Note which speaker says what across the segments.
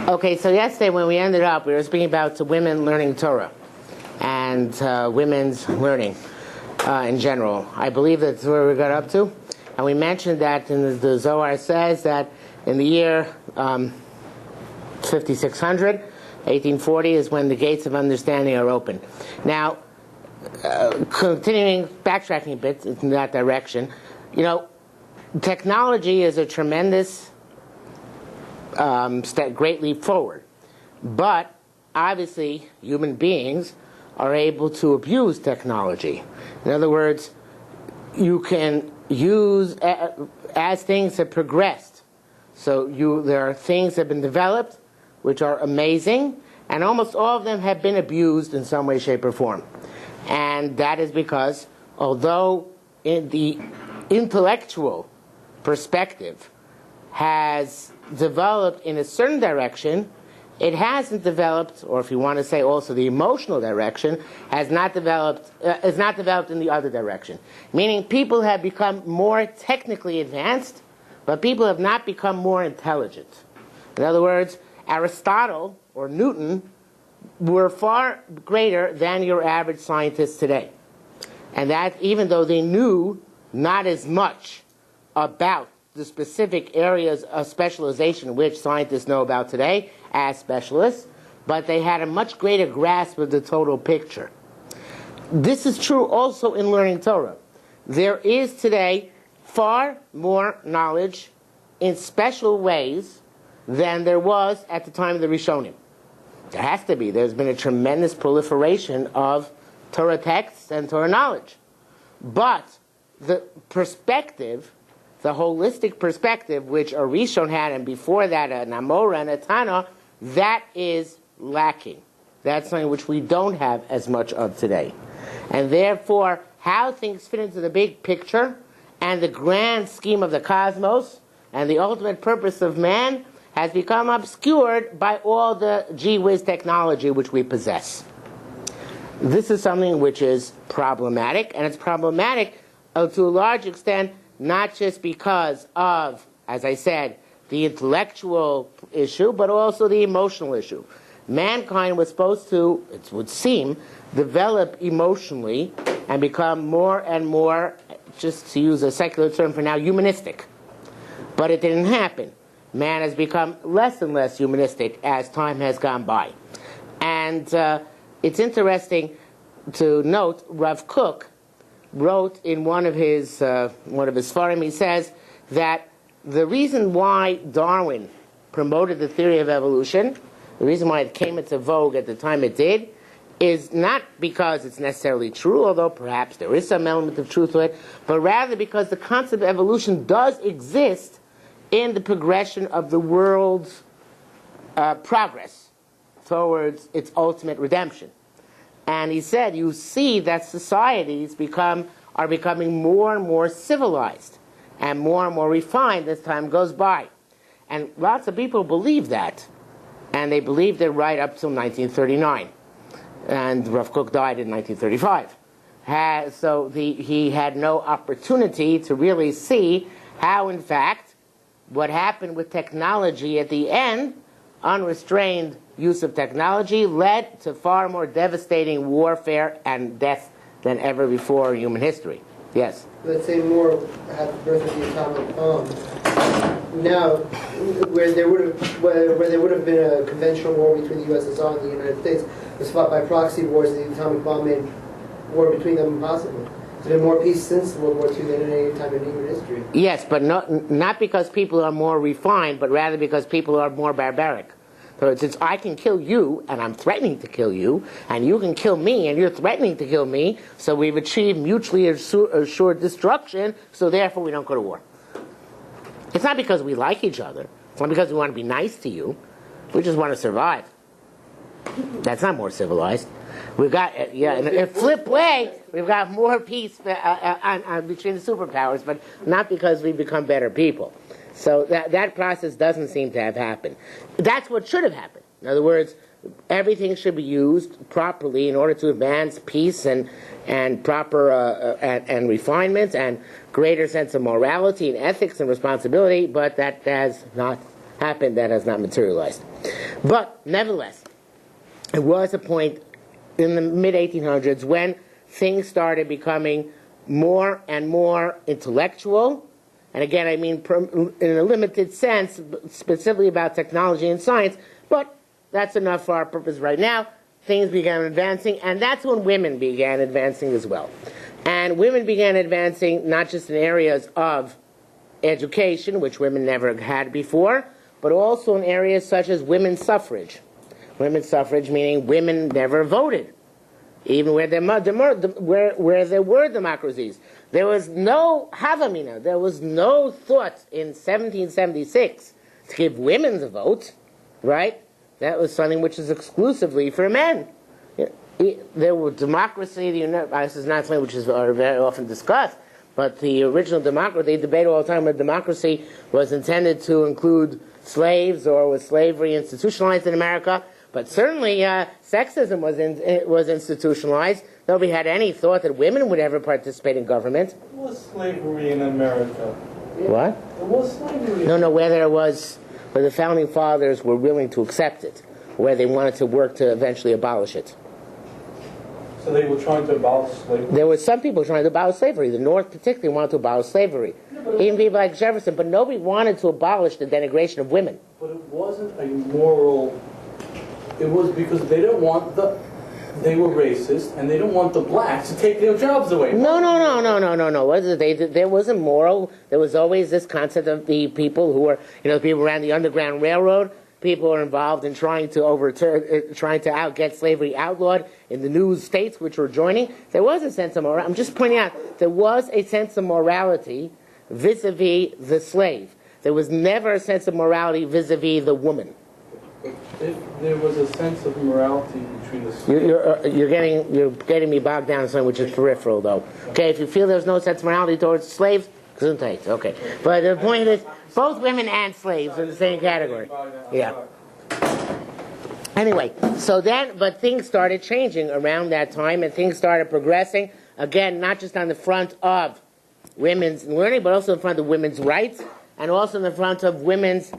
Speaker 1: Okay, so yesterday when we ended up, we were speaking about women learning Torah and women's learning in general. I believe that's where we got up to. And we mentioned that in the Zohar says that in the year 5600, 1840 is when the gates of understanding are open. Now, continuing, backtracking a bit in that direction, technology is a tremendous great leap forward. But obviously, human beings are able to abuse technology. In other words, you can use as things have progressed. So there are things that have been developed which are amazing, and almost all of them have been abused in some way, shape, or form. And that is because, although in the intellectual perspective has developed in a certain direction, it hasn't developed, or if you want to say also the emotional direction, is not developed in the other direction. Meaning people have become more technically advanced, but people have not become more intelligent. In other words, Aristotle or Newton were far greater than your average scientist today. And that even though they knew not as much about the specific areas of specialization which scientists know about today as specialists, but they had a much greater grasp of the total picture. This is true also in learning Torah. There is today far more knowledge in special ways than there was at the time of the Rishonim. There has to be. There's been a tremendous proliferation of Torah texts and Torah knowledge. But the perspective, the holistic perspective, which a Rishon had, and before that a Namora and a Tana, that is lacking. That's something which we don't have as much of today. And therefore, how things fit into the big picture and the grand scheme of the cosmos and the ultimate purpose of man has become obscured by all the gee-whiz technology which we possess. This is something which is problematic, and it's problematic to a large extent not just because of, as I said, the intellectual issue, but also the emotional issue. Mankind was supposed to, it would seem, develop emotionally and become more and more, just to use a secular term for now, humanistic. But it didn't happen. Man has become less and less humanistic as time has gone by. And it's interesting to note, Rav Kook wrote in one of his Sfarim, he says that the reason why Darwin promoted the theory of evolution, the reason why it came into vogue at the time it did, is not because it's necessarily true, although perhaps there is some element of truth to it, but rather because the concept of evolution does exist in the progression of the world's progress towards its ultimate redemption. And he said, you see that societies are becoming more and more civilized and more refined as time goes by. And lots of people believe that. And they believed it right up till 1939. And Rav Kook died in 1935. So he had no opportunity to really see how, in fact, what happened with technology at the end, unrestrained use of technology, led to far more devastating warfare and death than ever before in human history. Yes?
Speaker 2: Let's say more had the birth of the atomic bomb. Now, where there would have been a conventional war between the USSR and the United States, was fought by proxy wars, the atomic bomb made war between them impossible. There's been more peace since World War II than at any time in human history.
Speaker 1: Yes, but not because people are more refined, but rather because people are more barbaric. So since I can kill you, and I'm threatening to kill you, and you can kill me, and you're threatening to kill me, so we've achieved mutually assured destruction, so therefore we don't go to war. It's not because we like each other. It's not because we want to be nice to you. We just want to survive. That's not more civilized. We've got, in a flip way, we've got more peace between the superpowers, but not because we've become better people. So that process doesn't seem to have happened. That's what should have happened. In other words, everything should be used properly in order to advance peace and proper and refinements and greater sense of morality and ethics and responsibility, but that has not happened, that has not materialized. But nevertheless, it was a point in the mid-1800s when things started becoming more and more intellectual. And again, I mean in a limited sense, specifically about technology and science, but that's enough for our purpose right now. Things began advancing, and that's when women began advancing as well. And women began advancing not just in areas of education, which women never had before, but also in areas such as women's suffrage. Women's suffrage meaning women never voted, even where there were democracies. There was no havamina, there was no thought in 1776 to give women the vote, right? That was something which is exclusively for men. There was democracy, this is not something which is very often discussed, but the original democracy, they debate all the time whether democracy was intended to include slaves or was slavery institutionalized in America. But certainly sexism was institutionalized. Nobody had any thought that women would ever participate in government.
Speaker 3: There was slavery in America.
Speaker 1: What?
Speaker 3: There was slavery.
Speaker 1: No, whether the founding fathers were willing to accept it, where they wanted to work to eventually abolish it.
Speaker 3: So they were trying to abolish slavery?
Speaker 1: There were some people trying to abolish slavery. The North particularly wanted to abolish slavery. Even people like Jefferson, but nobody wanted to abolish the denigration of women.
Speaker 3: But it wasn't a moral... It was because they didn't want they were racist, and they didn't want the blacks to take their jobs away.
Speaker 1: No. There wasn't moral. There was always this concept of the people who were, people around the Underground Railroad. People were involved in trying to get slavery outlawed in the new states which were joining. There was a sense of morality. I'm just pointing out, there was a sense of morality vis-a-vis the slave. There was never a sense of morality vis-a-vis the woman.
Speaker 3: If there was a sense of morality between the slaves...
Speaker 1: You're getting me bogged down in something which is peripheral, though. Okay, if you feel there's no sense of morality towards slaves, gesundheit. Okay, but the point is, both women and slaves are in the same category. Yeah. Anyway, but things started changing around that time, and things started progressing. Again, not just on the front of women's learning, but also in front of women's rights, and also in the front of women's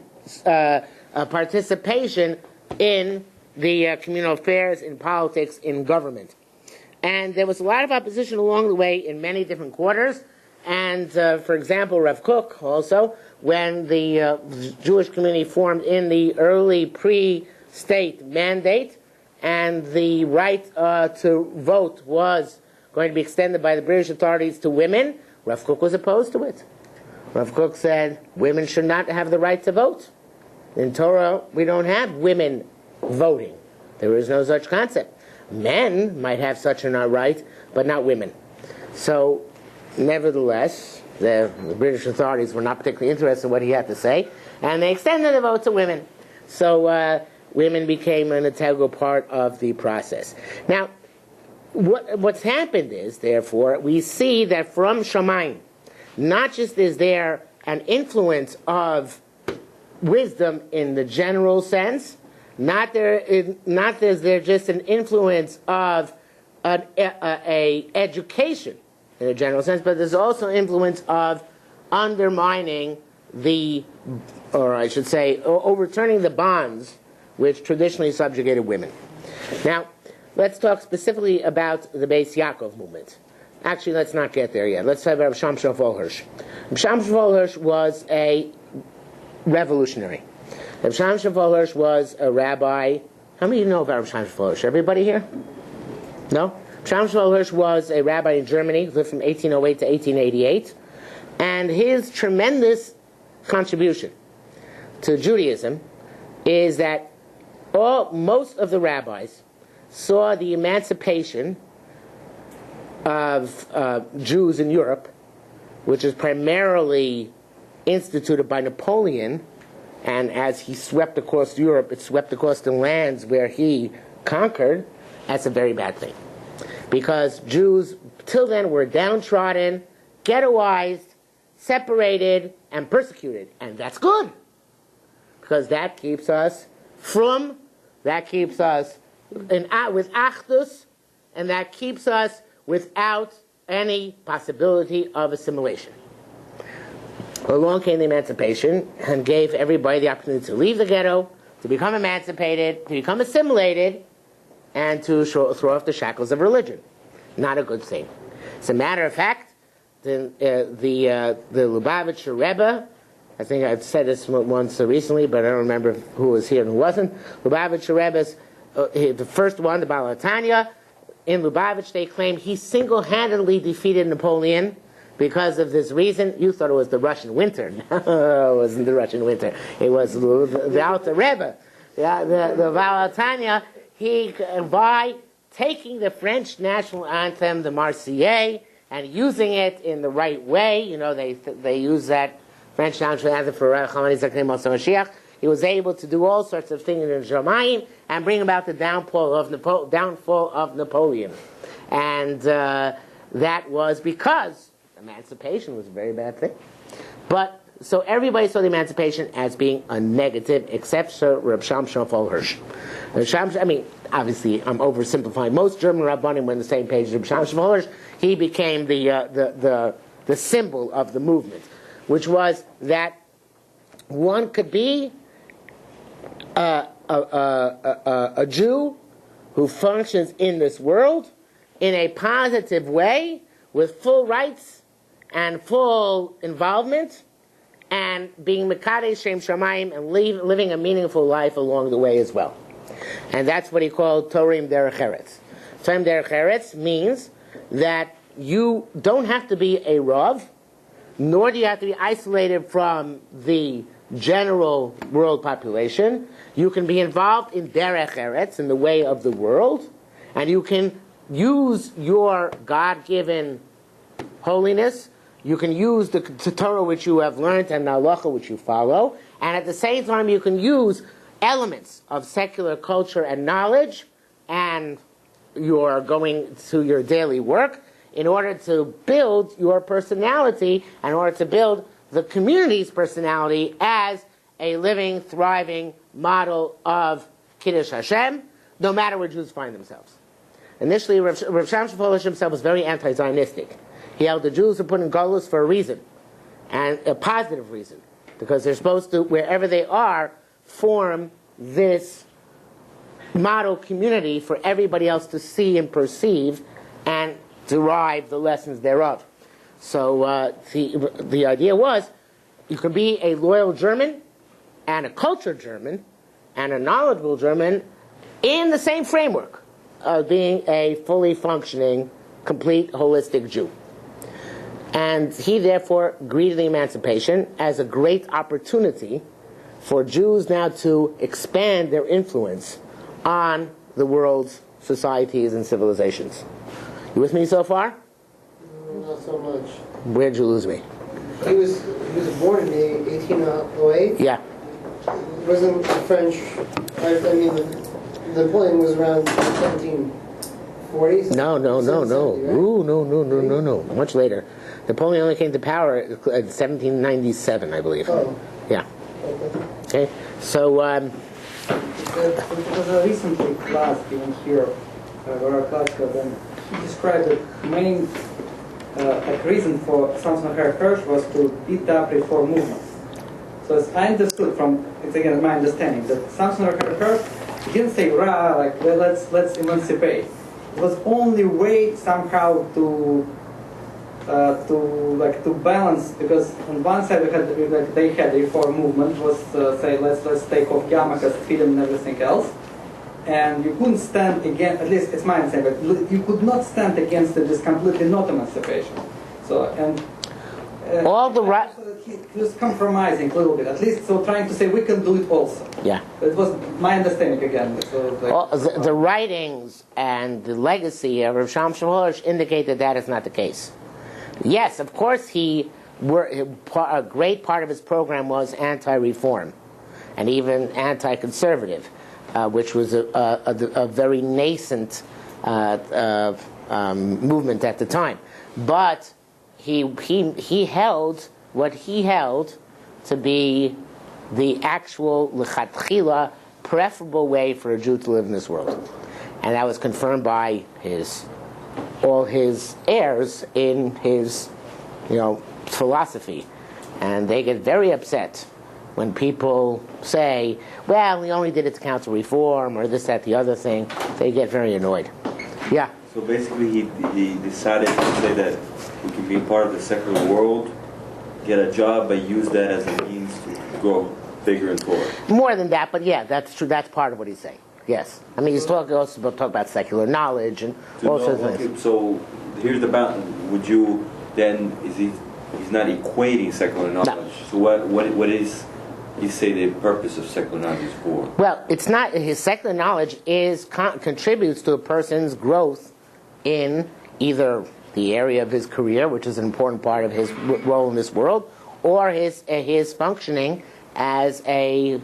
Speaker 1: participation in the communal affairs, in politics, in government. And there was a lot of opposition along the way in many different quarters. And, for example, Rav Kook also, when the Jewish community formed in the early pre-state mandate, and the right to vote was going to be extended by the British authorities to women, Rav Kook was opposed to it. Rav Kook said women should not have the right to vote. In Torah, we don't have women voting. There is no such concept. Men might have such a right, but not women. So, nevertheless, the British authorities were not particularly interested in what he had to say, and they extended the vote to women. So, women became an integral part of the process. Now, what's happened is, therefore, we see that from Shamayim, not just is there an influence of wisdom in the general sense, not is there just an influence of a education in a general sense, but there's also influence of undermining overturning the bonds which traditionally subjugated women. Now, let's talk specifically about the Beis Yaakov movement. Actually, let's not get there yet. Let's talk about Rav Shlomo Hirsch. Rav Shlomo Hirsch was a revolutionary. Rav Shlomo Hirsch was a rabbi. How many of you know about Rav Shlomo Hirsch? Everybody here? No? Rav Shlomo Hirsch was a rabbi in Germany, lived from 1808 to 1888, and his tremendous contribution to Judaism is that most of the rabbis saw the emancipation of Jews in Europe, which is primarily instituted by Napoleon, and as he swept across Europe, it swept across the lands where he conquered. That's a very bad thing, because Jews till then were downtrodden, ghettoized, separated, and persecuted, and that's good, because that keeps us with achdus, and that keeps us without any possibility of assimilation. Along came the emancipation and gave everybody the opportunity to leave the ghetto, to become emancipated, to become assimilated, and to throw off the shackles of religion. Not a good thing. As a matter of fact, the Lubavitcher Rebbe, I think I've said this once recently, but I don't remember who was here and who wasn't. Lubavitcher Rebbe's, the first one, the Baal Tanya, in Lubavitch, they claim he single-handedly defeated Napoleon because of this reason. You thought it was the Russian winter. No, it wasn't the Russian winter. It was the Alter Rebbe. Yeah, the Baal Tanya, by taking the French national anthem, the Marseillaise, and using it in the right way, they use that French national anthem for Mashiach. He was able to do all sorts of things in Shamayim and bring about the downfall of Napoleon. And that was because emancipation was a very bad thing. But so everybody saw the emancipation as being a negative, except for Reb Shamshon Hirsch. Obviously, I'm oversimplifying. Most German Rabbanim were on the same page as Reb Shamshon Hirsch. He became the symbol of the movement, which was that one could be a Jew who functions in this world in a positive way with full rights and full involvement and being Mekadesh Shem Shamayim and living a meaningful life along the way as well. And that's what he called Torim Derech Eretz. Torim Derech Eretz means that you don't have to be a Rav, nor do you have to be isolated from the general world population. You can be involved in Derech Eretz, in the way of the world, and you can use your God-given holiness. You can use the Torah which you have learned and the halacha which you follow, and at the same time you can use elements of secular culture and knowledge, and you're going to your daily work in order to build your personality, and in order to build the community's personality as a living, thriving model of Kiddush Hashem, no matter where Jews find themselves. Initially, Rav Shamshon Hirsch himself was very anti-Zionistic. He held the Jews were put in Golus for a reason, and a positive reason, because they're supposed to, wherever they are, form this model community for everybody else to see and perceive and derive the lessons thereof. So the idea was you could be a loyal German and a cultured German and a knowledgeable German in the same framework of being a fully functioning, complete, holistic Jew. And he therefore greeted the emancipation as a great opportunity for Jews now to expand their influence on the world's societies and civilizations. You with me so far?
Speaker 2: Not so much.
Speaker 1: Where'd you lose me?
Speaker 2: He was born in 1808.
Speaker 1: Yeah.
Speaker 2: Wasn't the French? Napoleon was around 1740s.
Speaker 1: No. No. Much later. Napoleon only came to power in 1797, I believe.
Speaker 2: Oh.
Speaker 1: Yeah. Okay. So.
Speaker 4: There was a recently class given here, where our class got then he described the main reason for Samson Hirsch was to beat up reform movement. So as I understood from, it's again my understanding, that Samson Hirsch didn't say, well, let's emancipate. It was only way somehow to balance, because on one side they had the reform movement was say let's take off yarmulkes, tefillin, and everything else, and you couldn't stand against, at least it's my understanding, but you could not stand against this completely not emancipation. So
Speaker 1: all the right.
Speaker 4: He was compromising a little bit, at least, so trying to say we can do it also.
Speaker 1: Yeah.
Speaker 4: It was my understanding again. So
Speaker 1: the writings and the legacy of Rav Shamshon Hirsch indicate that is not the case. Yes, of course, a great part of his program was anti-reform and even anti-conservative, which was a very nascent movement at the time. But he held what he held to be the actual lechatchila preferable way for a Jew to live in this world, and that was confirmed by all his heirs in his philosophy, and they get very upset when people say, well, we only did it to counsel reform, or this, that, the other thing, they get very annoyed. Yeah?
Speaker 5: So basically he decided to say that we can be part of the secular world, get a job, but use that as a means to grow bigger in Torah.
Speaker 1: More than that, but yeah, that's true. That's part of what he's saying. Yes. I mean, he's also talk about secular knowledge and all sorts of things.
Speaker 5: So here's the balance. Would you then, he's not equating secular knowledge.
Speaker 1: No.
Speaker 5: So what is you say the purpose of secular knowledge is for?
Speaker 1: Well, it's not, his secular knowledge contributes to a person's growth in either the area of his career, which is an important part of his role in this world, or his functioning as a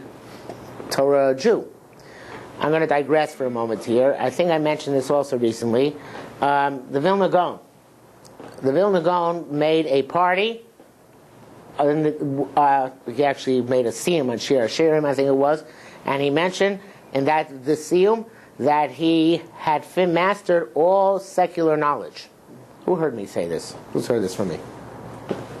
Speaker 1: Torah Jew. I'm going to digress for a moment here. I think I mentioned this also recently. The Vilna Gaon. The Vilna Gaon made a party. He actually made a siyum on Shir Hashirim, I think it was, and he mentioned in the siyum that he had mastered all secular knowledge. Who heard me say this? Who's heard this from me?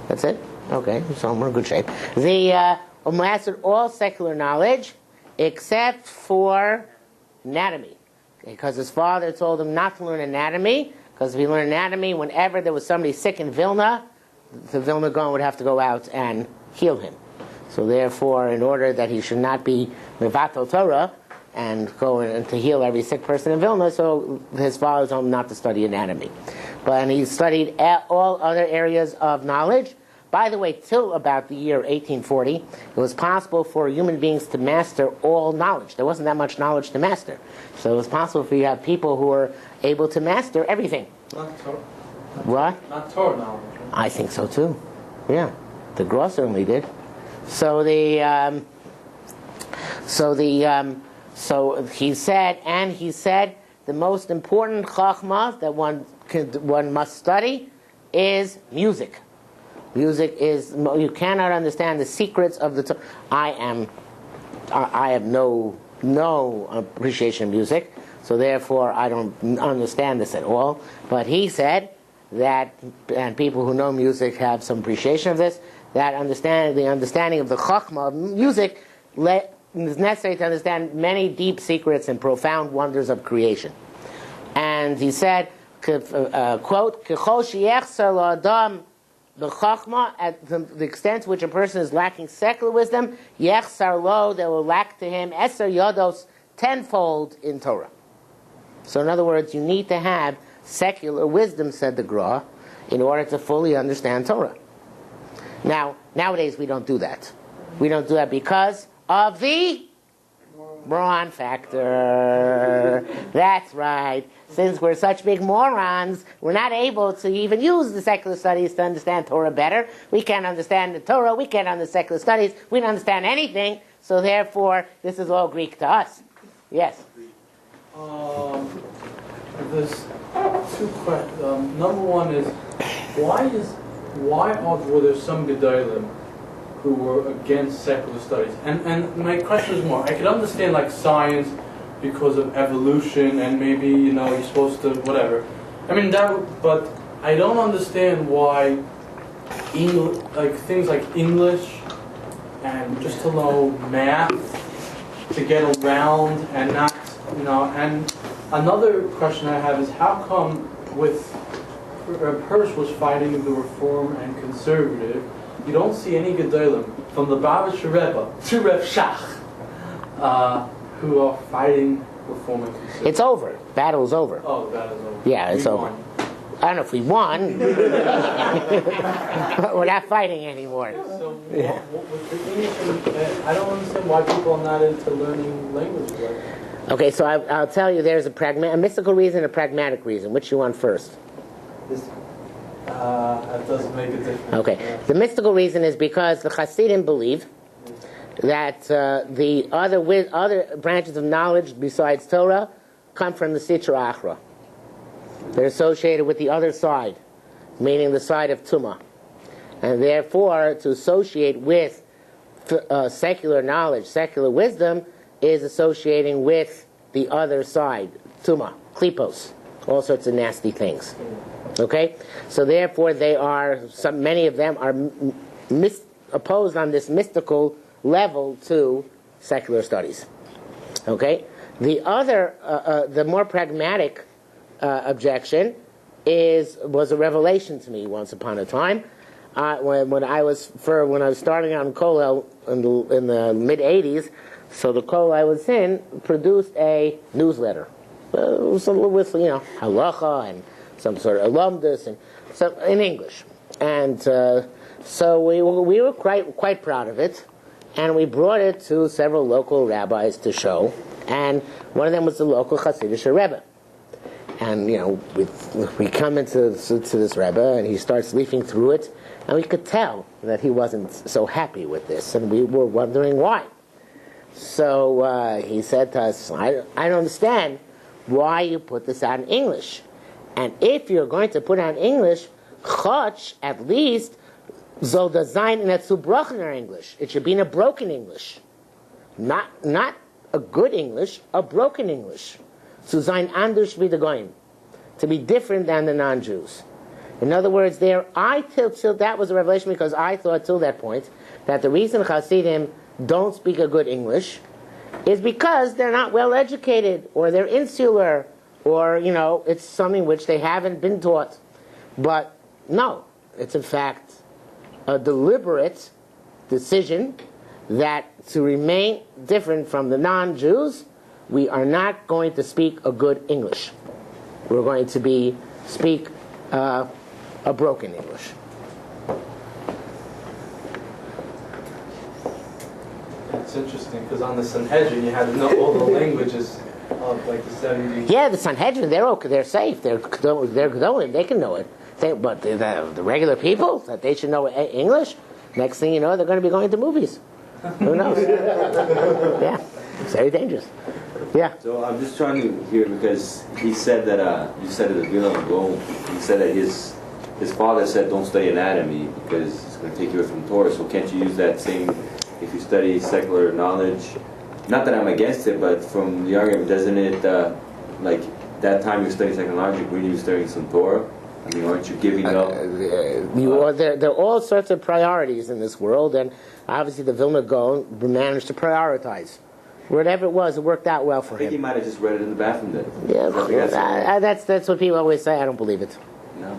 Speaker 1: That's it? Okay, so we're in good shape. The mastered all secular knowledge except for anatomy, because his father told him not to learn anatomy, because if he learned anatomy, whenever there was somebody sick in Vilna, the Vilna Gaon would have to go out and heal him. So therefore, in order that he should not be mevatel Torah and go and to heal every sick person in Vilna, so his father told him not to study anatomy. But he studied all other areas of knowledge. By the way, till about the year 1840, it was possible for human beings to master all knowledge. There wasn't that much knowledge to master. So it was possible for you to have people who were able to master everything.
Speaker 3: Not Torah.
Speaker 1: What?
Speaker 3: Not Torah knowledge.
Speaker 1: I think so too. Yeah, the Gra certainly did. So he said the most important chachma that one must study is music. Music is, you cannot understand the secrets of the I have no appreciation of music, so therefore I don't understand this at all. But he said that, and people who know music have some appreciation of this, that the understanding of the chachma of music is necessary to understand many deep secrets and profound wonders of creation. And he said, quote, "Kechol she'yechsar la'adam the chachma, at the extent to which a person is lacking secular wisdom, yechsar lo, they will lack to him eser yodos, tenfold in Torah." So in other words, you need to have secular wisdom, said the Gra, in order to fully understand Torah. Now, nowadays we don't do that. We don't do that because of the moron factor. That's right. Since we're such big morons, we're not able to even use the secular studies to understand Torah better. We can't understand the Torah. We can't understand secular studies. We don't understand anything. So therefore, this is all Greek to us. Yes?
Speaker 3: There's two questions. Number one is, were there some Gedolim who were against secular studies? And my question is more, I could understand like science because of evolution and maybe, you're supposed to, whatever. I mean, but I don't understand why things like English and just to know math, to get around and not, and another question I have is how come Hirsch was fighting the Reform and Conservative, you don't see any Gedolim from the Babisher Rebbe to Reb Shach who are fighting Reform and Conservative?
Speaker 1: It's over. Battle's over.
Speaker 3: Oh, the battle's over.
Speaker 1: Yeah, it's over.
Speaker 3: Won.
Speaker 1: I don't know if we won. We're not fighting anymore.
Speaker 3: So, what was the English? I don't understand why people are not into learning languages like that.
Speaker 1: Okay, so I'll tell you there's a mystical reason and a pragmatic reason. Which you want first?
Speaker 3: That doesn't make a difference.
Speaker 1: Okay. The mystical reason is because the Hasidim believe that the other branches of knowledge besides Torah come from the Sitra Achra. They're associated with the other side, meaning the side of Tumah. And therefore, to associate with secular knowledge, secular wisdom, is associating with the other side, Tumah, Klipos, all sorts of nasty things. Okay? So therefore, many of them are opposed on this mystical level to secular studies. Okay? The other, the more pragmatic objection was a revelation to me once upon a time. When I was starting out in Kollel in the mid '80s, so the Kollel I was in produced a newsletter with halacha and some sort of alumnus and some in English, and so we were quite proud of it, and we brought it to several local rabbis to show, and one of them was the local Hasidic Rebbe. And we come into this Rebbe, and he starts leafing through it, and we could tell that he wasn't so happy with this, and we were wondering why. So he said to us, I don't understand why you put this out in English. And if you're going to put out in English, Chotch, at least, soll das sein in a zerbrochener English. It should be in a broken English. Not a good English, a broken English. Zu sein anders wie die Goyim. To be different than the non-Jews. In other words, till that was a revelation, because I thought till that point that the reason Hasidim don't speak a good English is because they're not well educated, or they're insular, or it's something which they haven't been taught. But no, it's in fact a deliberate decision that to remain different from the non-Jews, we are not going to speak a good English. We're going to speak a broken English.
Speaker 3: It's interesting because on the Sanhedrin you had to know all the languages of like the 70s.
Speaker 1: Yeah, the Sanhedrin, they're okay, they're safe. They're going, they can know it. But the regular people, that they should know English, next thing you know, they're going to be going to movies. Who knows? Yeah, it's very dangerous. Yeah.
Speaker 5: So I'm just trying to hear, because he said that you said at the Vilna Gaon, he said that his father said don't study anatomy because it's going to take you away from Torah. So can't you use that same if you study secular knowledge? Not that I'm against it, but from the argument, doesn't it like that time you study secular knowledge, when you studying some Torah? I mean, aren't you giving up?
Speaker 1: There are all sorts of priorities in this world, and obviously the Vilna Gaon managed to prioritize. Whatever it was, it worked out well for
Speaker 5: I think
Speaker 1: him.
Speaker 5: he might have just read it in the bathroom then.
Speaker 1: Yeah, that's what people always say. I don't believe it.
Speaker 5: No.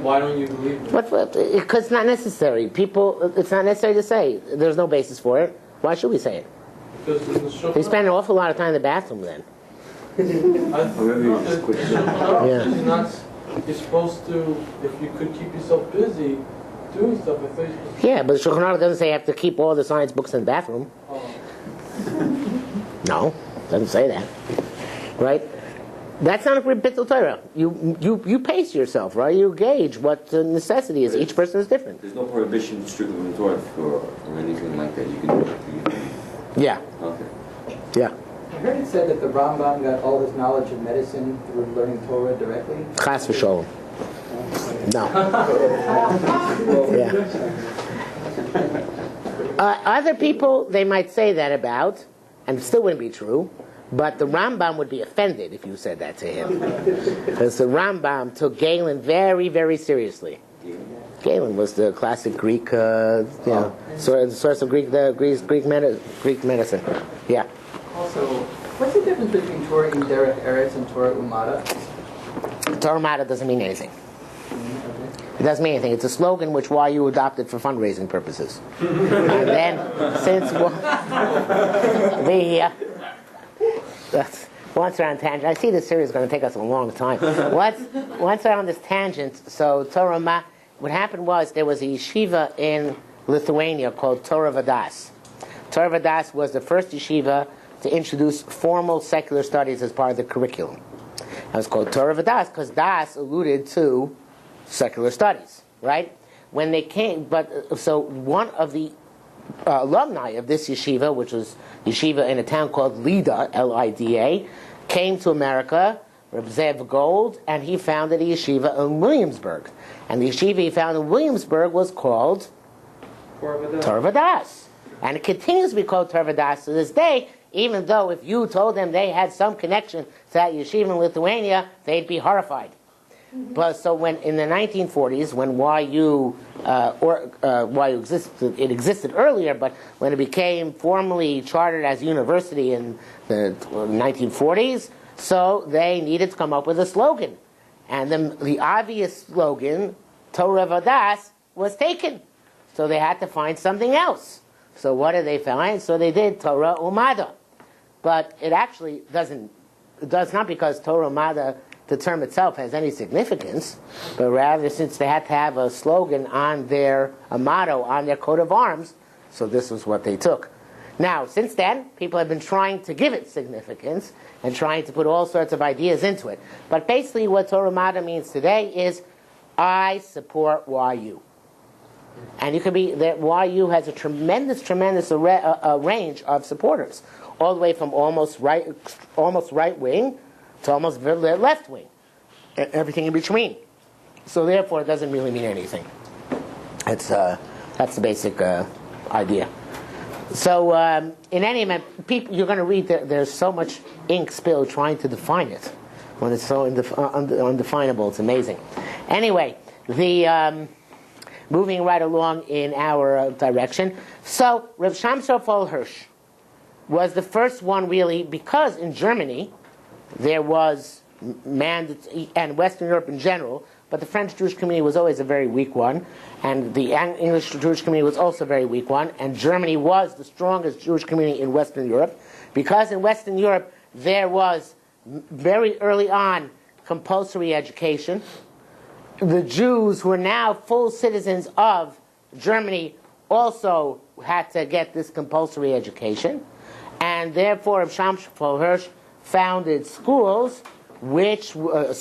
Speaker 3: Why don't you believe it?
Speaker 1: Because it's not necessary. It's not necessary to say. There's no basis for it. Why should we say it?
Speaker 3: Because in the Shulchan
Speaker 1: They spend an awful lot of time in the bathroom then.
Speaker 3: You're supposed to, if you could keep yourself busy doing stuff, I think.
Speaker 1: Yeah, but the Shulchan Aruch doesn't say you have to keep all the science books in the bathroom. No, it doesn't say that. Right? That's not a Bittul Torah. You pace yourself, right? You gauge what the necessity is. Each person is different.
Speaker 5: There's no prohibition strictly from the Torah or anything like that. You can do it.
Speaker 1: Yeah.
Speaker 5: Okay.
Speaker 1: Yeah.
Speaker 4: I heard it said that the Rambam got all his knowledge of medicine through learning Torah directly.
Speaker 1: Chas v'sholem. No. Yeah. Other people, they might say that about, and it still wouldn't be true, but the Rambam would be offended if you said that to him. Because the Rambam took Galen very, very seriously. Galen was the classic Greek, source of Greek medicine. Yeah.
Speaker 4: Also, what's the difference between Torah in Derech Eretz and Torah Umada?
Speaker 1: Torah Umada doesn't mean anything. It doesn't mean anything. It's a slogan which you adopted for fundraising purposes. And then, since once we're on tangent, I see this series is going to take us a long time. Once we're on this tangent, so Torah Umada, what happened was there was a yeshiva in Lithuania called Torah Vadas. Torah Vadas was the first yeshiva to introduce formal secular studies as part of the curriculum. It was called Torah Vadas because Das alluded to secular studies, right? When they came, so one of the alumni of this yeshiva, which was yeshiva in a town called Lida, L-I-D-A, came to America, Reb Zev Gold, and he founded a yeshiva in Williamsburg. And the yeshiva he founded in Williamsburg was called Torah Vadas. And it continues to be called Torah Vadas to this day, even though if you told them they had some connection to that yeshiva in Lithuania, they'd be horrified. But so when in the 1940s, when YU existed, it existed earlier, but when it became formally chartered as a university in the 1940s, so they needed to come up with a slogan. And the obvious slogan, Torah Vadas, was taken. So they had to find something else. So what did they find? So they did Torah Umada. But it actually doesn't, it does not because Torah Umada, the term itself, has any significance, but rather since they had to have a slogan on a motto on their coat of arms, so this was what they took. Now, since then, people have been trying to give it significance and trying to put all sorts of ideas into it. But basically what Torah Umada means today is, I support YU. And you could be that YU has a tremendous range of supporters, all the way from almost right wing to almost left wing, everything in between. So therefore, it doesn't really mean anything. That's the basic idea. So in any event, people, you're going to read that there's so much ink spilled trying to define it when it's so undefinable. It's amazing. Anyway, moving right along in our direction. So Reb Shamshon Hirsch was the first one really, because in Germany there was and Western Europe in general, but the French Jewish community was always a very weak one, and the English Jewish community was also a very weak one, and Germany was the strongest Jewish community in Western Europe, because in Western Europe there was very early on compulsory education. The Jews who are now full citizens of Germany also had to get this compulsory education, and therefore Reb Shamshon Hirsch founded schools which would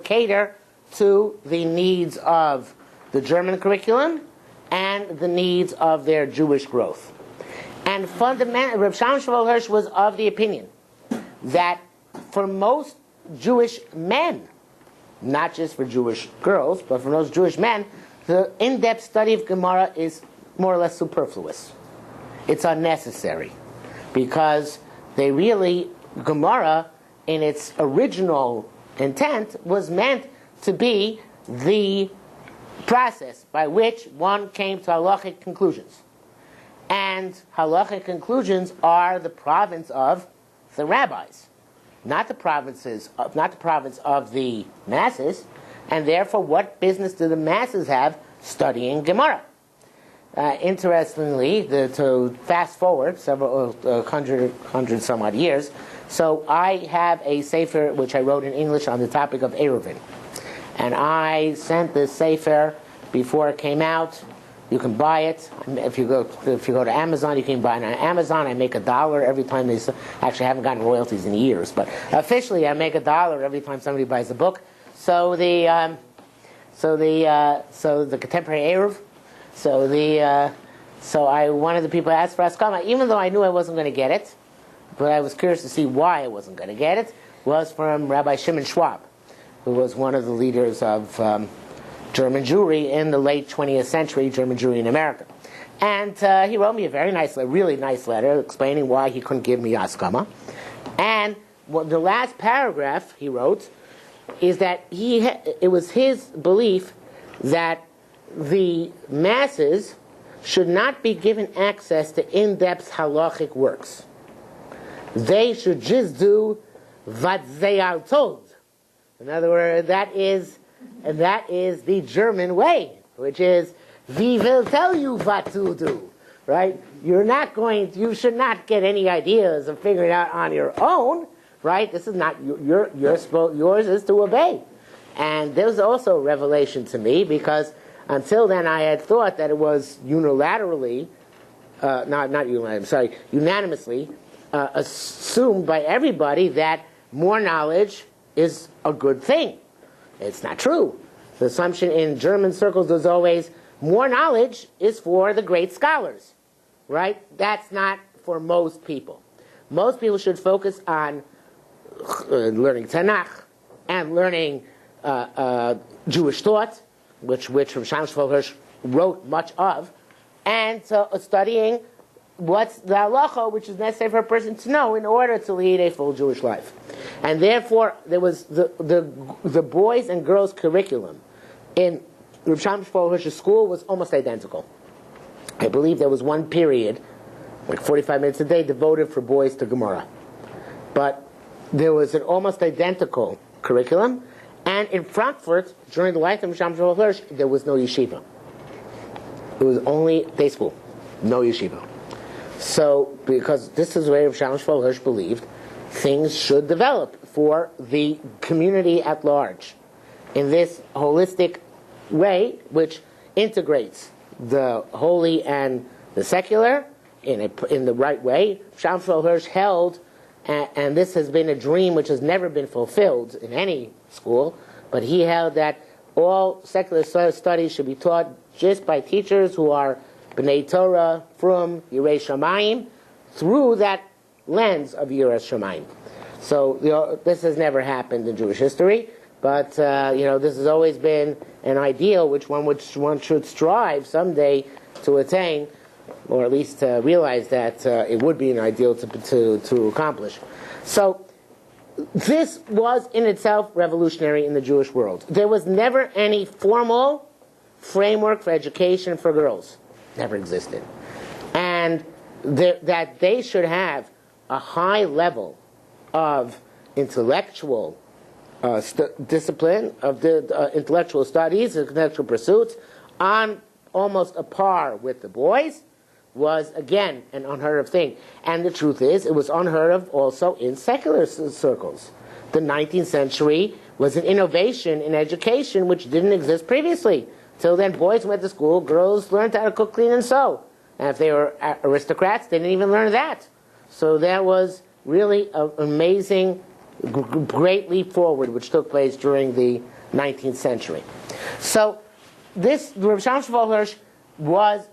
Speaker 1: cater to the needs of the German curriculum and the needs of their Jewish growth. And fundamentally, Reb Shamshon Hirsch was of the opinion that for most Jewish men, not just for Jewish girls, but for most Jewish men, the in-depth study of Gemara is more or less superfluous. It's unnecessary, because Gemara, in its original intent, was meant to be the process by which one came to halachic conclusions. And halachic conclusions are the province of the rabbis, not the province of the masses, and therefore what business do the masses have studying Gemara? Interestingly, to fast forward several hundred some odd years, so I have a sefer which I wrote in English on the topic of Eruvin, and I sent this sefer before it came out. You can buy it if you go to Amazon. You can buy it on Amazon. I make $1 every time they. Actually, I haven't gotten royalties in years, but officially, I make $1 every time somebody buys a book. So the contemporary Eruv. So one of the people asked for Askama, even though I knew I wasn't going to get it, but I was curious to see why I wasn't going to get it, was from Rabbi Shimon Schwab, who was one of the leaders of German Jewry in the late 20th century, German Jewry in America. And he wrote me a really nice letter explaining why he couldn't give me Askama. And the last paragraph he wrote is that it was his belief that the masses should not be given access to in-depth halachic works. They should just do what they are told. In other words, that is the German way, which is, we will tell you what to do, right? You should not get any ideas of figuring it out on your own, right? This is not, yours is to obey. And there's also a revelation to me, because until then I had thought that it was unanimously assumed by everybody that more knowledge is a good thing. It's not true. The assumption in German circles was always, more knowledge is for the great scholars, right? That's not for most people. Most people should focus on learning Tanakh and learning Jewish thought, which Rav Shamshon Hirsch wrote much of, and studying what's the halacha which is necessary for a person to know in order to lead a full Jewish life. And therefore, there was the boys and girls curriculum in Reb Shlomo Shmuel Hirsch's school was almost identical. I believe there was one period, like 45 minutes a day, devoted for boys to Gemara. But there was an almost identical curriculum. And in Frankfurt, during the life of Reb Shlomo Shmuel Hirsch, there was no yeshiva. It was only day school, no yeshiva. So, because this is the way Reb Shlomo Shmuel Hirsch believed, things should develop for the community at large in this holistic way, which integrates the holy and the secular in the right way. Shlomo Shmuel Hirsch held, and this has been a dream which has never been fulfilled in any school, but he held that all secular studies should be taught just by teachers who are B'nai Torah, from Yirei Shamayim, through that lens of Yirei Shamayim. So this has never happened in Jewish history, but this has always been an ideal which one should strive someday to attain, or at least to realize that it would be an ideal to accomplish. So this was in itself revolutionary in the Jewish world. There was never any formal framework for education for girls. Never existed. And that they should have a high level of intellectual discipline, of the intellectual studies, intellectual pursuits, on almost a par with the boys, was, again, an unheard of thing. And the truth is, it was unheard of also in secular circles. The 19th century was an innovation in education which didn't exist previously. Till then, boys went to school, girls learned how to cook, clean, and sew. And if they were aristocrats, they didn't even learn that. So that was really an amazing, great leap forward which took place during the 19th century. So this, Reb Shlomo Shmuel Hirsch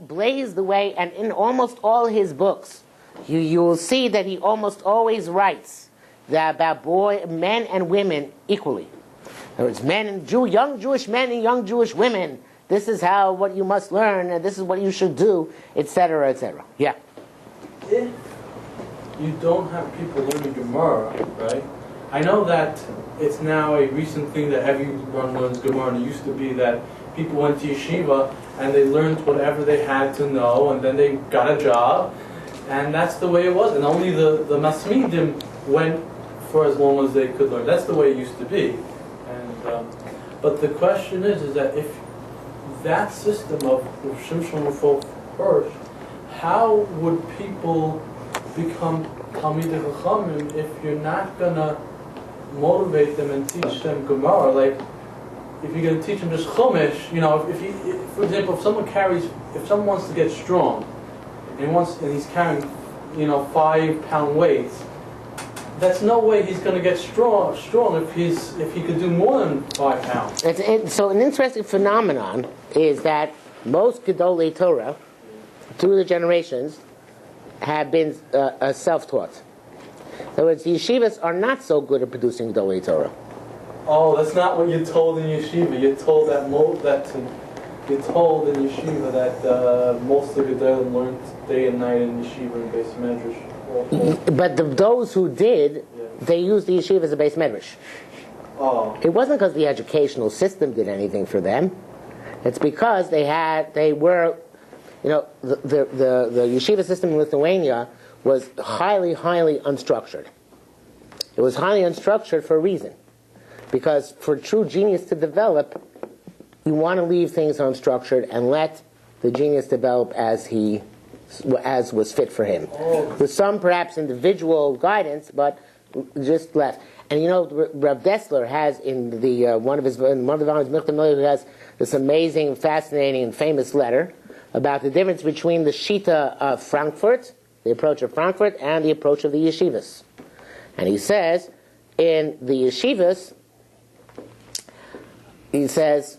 Speaker 1: blazed the way, and in almost all his books, you will see that he almost always writes that about men and women equally. In other words, young Jewish men and young Jewish women, this is what you must learn, and this is what you should do, etc., etc. Yeah?
Speaker 3: If you don't have people learning Gemara, right? I know that it's now a recent thing that everyone learns Gemara, and it used to be that people went to yeshiva and they learned whatever they had to know, and then they got a job, and that's the way it was. And only the Masmidim went for as long as they could learn. That's the way it used to be. And but the question is that if that system of Shimshon Shmuel Hirsch, how would people become Talmidei Chachamim if you're not gonna motivate them and teach them Gemara? Like, if you're going to teach them just Chumash, if for example, if someone wants to get strong, and he's carrying, 5-pound weights, that's no way he's going to get strong if he could do more than 5 pounds.
Speaker 1: So an interesting phenomenon is that most Gedolei Torah, through the generations, have been self-taught. In other words, the yeshivas are not so good at producing Gedolei Torah.
Speaker 3: Oh, that's not what you're told in yeshiva. You're told you're told in yeshiva that most of the Gedolim learned day and night in yeshiva and base medrash.
Speaker 1: But those who did, they used the yeshiva as a base medrash.
Speaker 3: Oh.
Speaker 1: It wasn't because the educational system did anything for them. It's because the yeshiva system in Lithuania was highly, highly unstructured. It was highly unstructured for a reason. Because for true genius to develop, you want to leave things unstructured and let the genius develop as was fit for him.
Speaker 3: Oh.
Speaker 1: With some perhaps individual guidance, but just left. And Rav Dessler has in one of the volumes, Michtav Meir, who has this amazing, fascinating, and famous letter about the difference between the Shita of Frankfurt, the approach of Frankfurt, and the approach of the yeshivas. And he says, in the yeshivas, he says,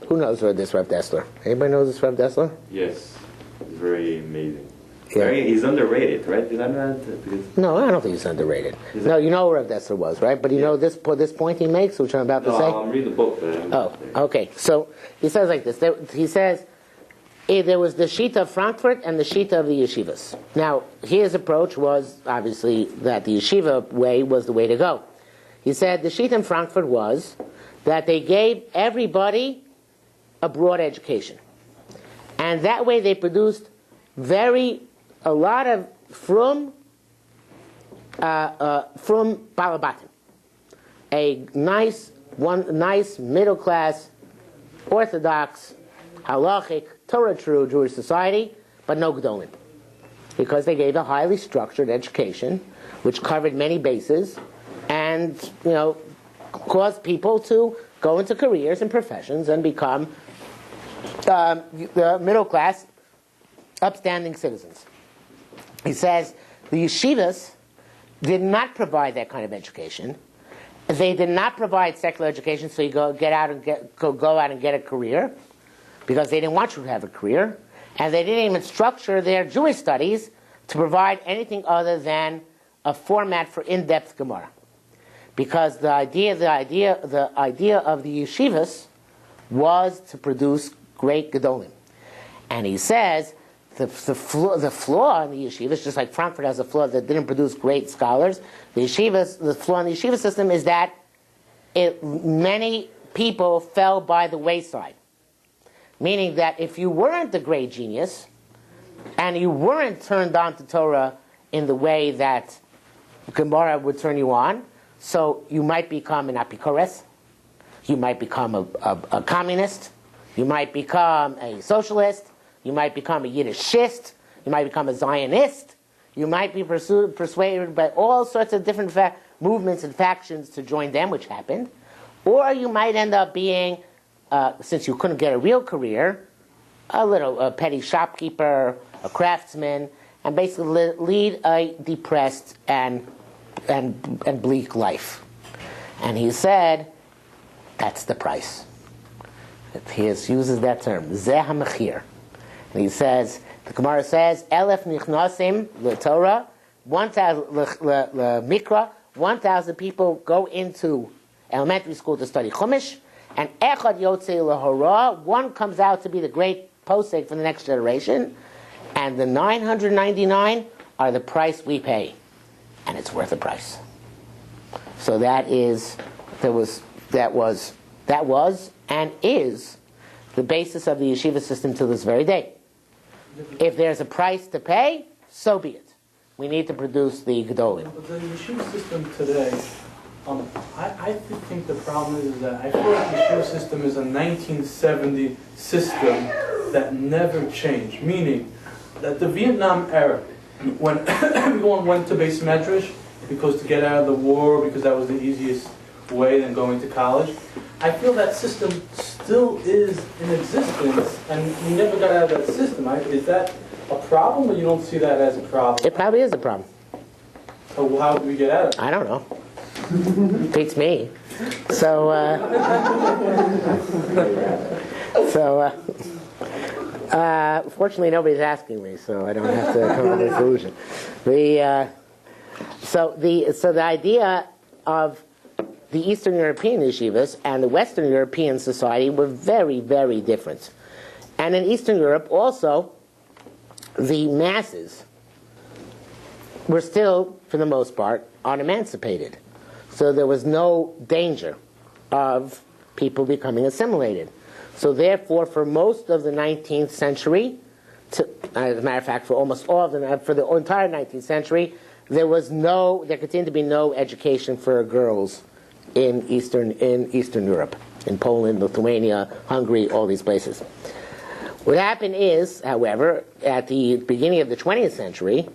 Speaker 1: who knows this Rav Dessler? Anybody knows this Rav Dessler?
Speaker 5: Yes. It's very amazing.
Speaker 1: Yeah.
Speaker 5: He's underrated, right? Did I know that?
Speaker 1: No, I don't think he's underrated. No, you know who Rav Dessler was, right? But you know this point he makes, which I'm about to say?
Speaker 5: I'm reading the book.
Speaker 1: Oh, okay. So he says like this. He says, there was the Shita of Frankfurt and the Shita of the yeshivas. Now, his approach was obviously that the yeshiva way was the way to go. He said the Shita in Frankfurt was that they gave everybody a broad education. And that way they produced a lot of from Balabatim. A nice middle class, orthodox, halachic, Torah true Jewish society, but no Gedolim. Because they gave a highly structured education, which covered many bases, and, caused people to go into careers and professions and become the middle class, upstanding citizens. He says the yeshivas did not provide that kind of education. They did not provide secular education, so you go out and get a career, because they didn't want you to have a career, and they didn't even structure their Jewish studies to provide anything other than a format for in-depth Gemara, because the idea of the yeshivas was to produce great gedolim, and he says the flaw in the yeshivas, just like Frankfurt has a flaw that didn't produce great scholars, the flaw in the yeshiva system is that many people fell by the wayside. Meaning that if you weren't the great genius, and you weren't turned on to Torah in the way that Gemara would turn you on, so you might become an apikores, you might become a communist, you might become a socialist, you might become a Yiddishist, you might become a Zionist, you might be persuaded by all sorts of different movements and factions to join them, which happened, or you might end up being, since you couldn't get a real career, a petty shopkeeper, a craftsman, and basically lead a depressed and bleak life. And he said, that's the price. He uses that term, Zeh HaMechir. And he says, the Gemara says, Elef nichnasim l'Torah, 1,000 l'Mikra, 1,000 people go into elementary school to study Chumash, and Echad Yotzei Lahora, one comes out to be the great posek for the next generation, and the 999 are the price we pay, and it's worth the price. So that was and is the basis of the yeshiva system to this very day. If there's a price to pay, so be it. We need to produce the Gedolim.
Speaker 3: But the yeshiva system today, I think the problem is that I feel like the yeshiva system is a 1970 system that never changed. Meaning that the Vietnam era, when everyone went to base medrash because to get out of the war, because that was the easiest way than going to college, I feel that system still is in existence, and we never got out of that system. Is that a problem, or you don't see that as a problem?
Speaker 1: It probably is a problem.
Speaker 3: So how do we get out of it?
Speaker 1: I don't know. Beats me. So fortunately nobody's asking me, so I don't have to come up with a solution. So the idea of the Eastern European yeshivas and the Western European society were very, very different. And in Eastern Europe also, the masses were still, for the most part, unemancipated. So there was no danger of people becoming assimilated. So therefore, for most of the 19th century, as a matter of fact, for almost all of them, for the entire 19th century, there continued to be no education for girls in Eastern Europe, in Poland, Lithuania, Hungary, all these places. What happened is, however, at the beginning of the 20th century,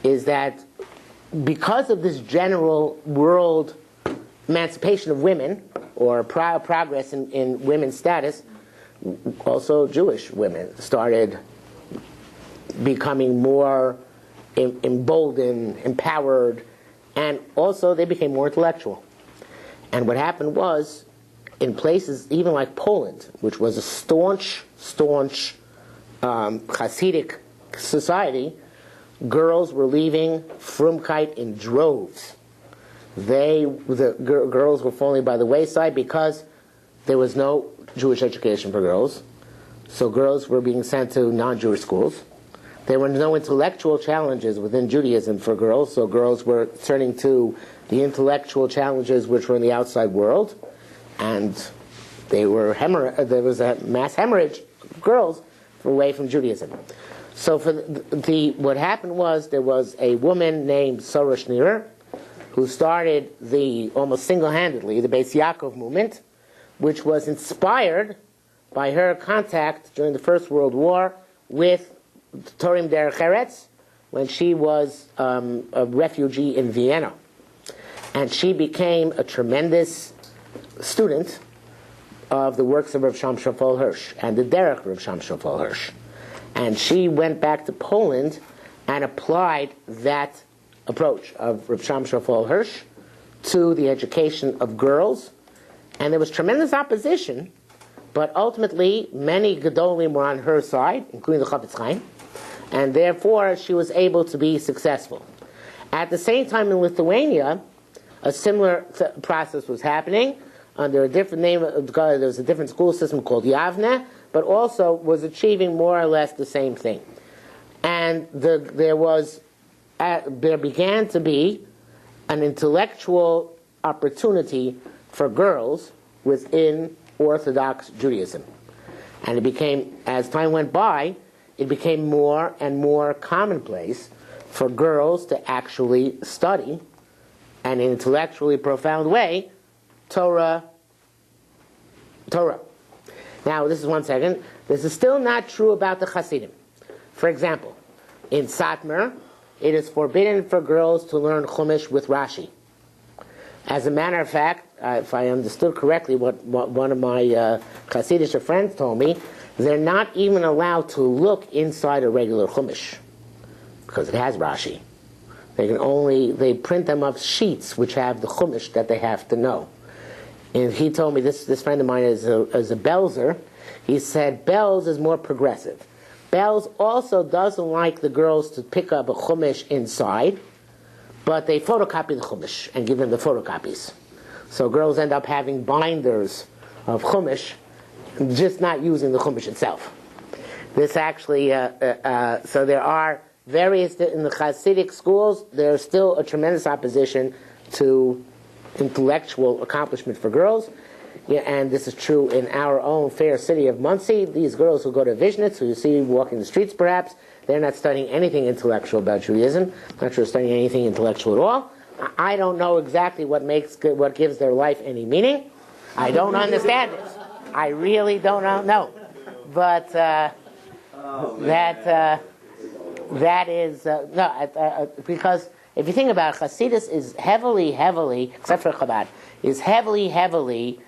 Speaker 1: is that because of this general world emancipation of women, or progress in women's status, also Jewish women started becoming more emboldened, empowered, and also they became more intellectual. And what happened was, in places even like Poland, which was a staunch Hasidic society, girls were leaving Frumkeit in droves. Girls were falling by the wayside because there was no Jewish education for girls. so girls were being sent to non-Jewish schools. There were no intellectual challenges within Judaism for girls, so girls were turning to the intellectual challenges which were in the outside world, and there was a mass hemorrhage of girls away from Judaism. So for what happened was there was a woman named Sarah Schneerer who started almost single-handedly the Beis Yaakov movement, which was inspired by her contact during the First World War with Torim Derech Eretz when she was a refugee in Vienna. And she became a tremendous student of the works of Rav Shamshon Fol Hirsch and the Derech of Rav Shamshon Fol Hirsch. And she went back to Poland and applied that approach of Rav Shamshon Fol Hirsch to the education of girls. And there was tremendous opposition, but ultimately many Gedolim were on her side, including the Chafetz Chaim, and therefore she was able to be successful. At the same time in Lithuania, a similar process was happening under a different name. There was a different school system called Yavne, but also was achieving more or less the same thing. And there began to be an intellectual opportunity for girls within Orthodox Judaism. And it became, as time went by, it became more and more commonplace for girls to actually study, in an intellectually profound way, Torah. Now, this is one second. This is still not true about the Hasidim. For example, in Satmar, it is forbidden for girls to learn Chumash with Rashi. As a matter of fact, if I understood correctly what one of my Hasidic friends told me, they're not even allowed to look inside a regular Chumash because it has Rashi. They print them up sheets which have the Chumash that they have to know. And he told me, this friend of mine is a Belzer, he said Belz is more progressive. Belz also doesn't like the girls to pick up a Chumash inside, but they photocopy the Chumash and give them the photocopies. So girls end up having binders of Chumash, just not using the Chumash itself. This actually, so there are various, in the Hasidic schools, there's still a tremendous opposition to intellectual accomplishment for girls. Yeah, and this is true in our own fair city of Monsey. These girls who go to Vishnitz, who you see walking the streets perhaps, they're not studying anything intellectual about Judaism. Not sure studying anything intellectual at all. I don't know exactly what gives their life any meaning. I don't understand it. I really don't know. But that is because if you think about it, Hasidus is heavily, except for Chabad, is heavily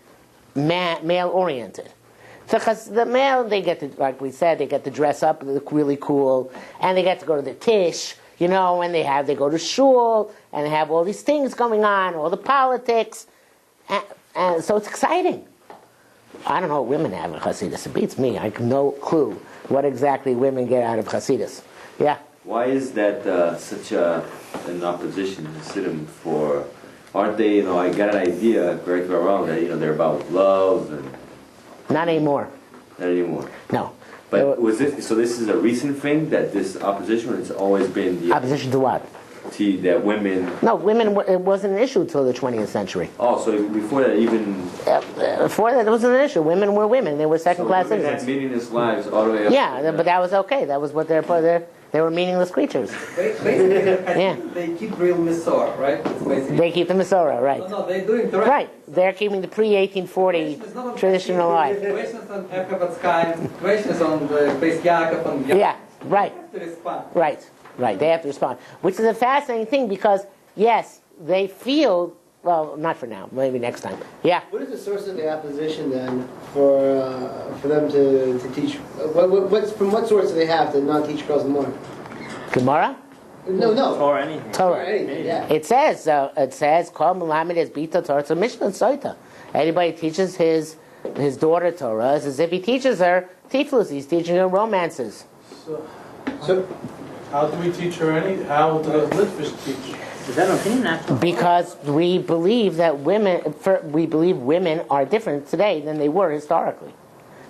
Speaker 1: male-oriented. So the male, they get to, like we said, they get to dress up, look really cool, and they get to go to the tish, and they go to shul, and they have all these things going on, all the politics, and so it's exciting. I don't know what women have in Hasidus. It beats me. I have no clue what exactly women get out of Hasidus. Yeah.
Speaker 5: Why is that such an opposition to Hasidim for? Aren't they? I got an idea, correct me if I'm wrong, that they're about love and.
Speaker 1: Not anymore.
Speaker 5: Not anymore.
Speaker 1: No.
Speaker 5: But was this? So this is a recent thing that this opposition, or it's always been the
Speaker 1: opposition to what?
Speaker 5: That women.
Speaker 1: No, women. It wasn't an issue until the 20th century.
Speaker 5: Oh, so before that, even.
Speaker 1: Before that, it wasn't an issue. Women were women. They were second-class citizens.
Speaker 5: Had meaningless lives all the way up.
Speaker 1: Yeah, but that was okay. That was what they were meaningless creatures.
Speaker 4: Basically, they keep real Masorah, right?
Speaker 1: They keep the Masorah, right?
Speaker 4: No, they're doing the
Speaker 1: right. They're keeping the pre-1840 tradition alive.
Speaker 4: The question is on Chafetz Chaim, the question is on the Beis Yaakov and
Speaker 1: yeah, right.
Speaker 4: They have to respond.
Speaker 1: Right. They have to respond, which is a fascinating thing because yes, they feel. Well, not for now. Maybe next time. Yeah.
Speaker 2: What is the source of the opposition then for them to teach? From what source do they have to not teach girls more?
Speaker 1: Gemara?
Speaker 2: No.
Speaker 6: Or anything.
Speaker 2: Torah. Anything, yeah.
Speaker 1: It says Kol Melamed es Bita Torah to Mishnah Soita. Anybody teaches his daughter Torah is as if he teaches her tiflus. He's teaching her romances.
Speaker 3: So how do we teach her how do the Litvish teach?
Speaker 6: Is that an opinion, actually?
Speaker 1: Because we believe that women are different today than they were historically.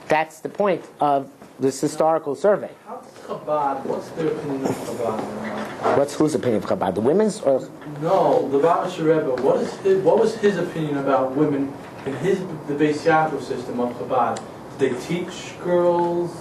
Speaker 1: That's the point of this historical survey.
Speaker 3: How does Chabad, what's their opinion of Chabad?
Speaker 1: What's whose opinion of Chabad? The women's or?
Speaker 3: No, the Lubavitcher Rebbe, what was his opinion about women in the Beis Yaakov system of Chabad? Did they teach girls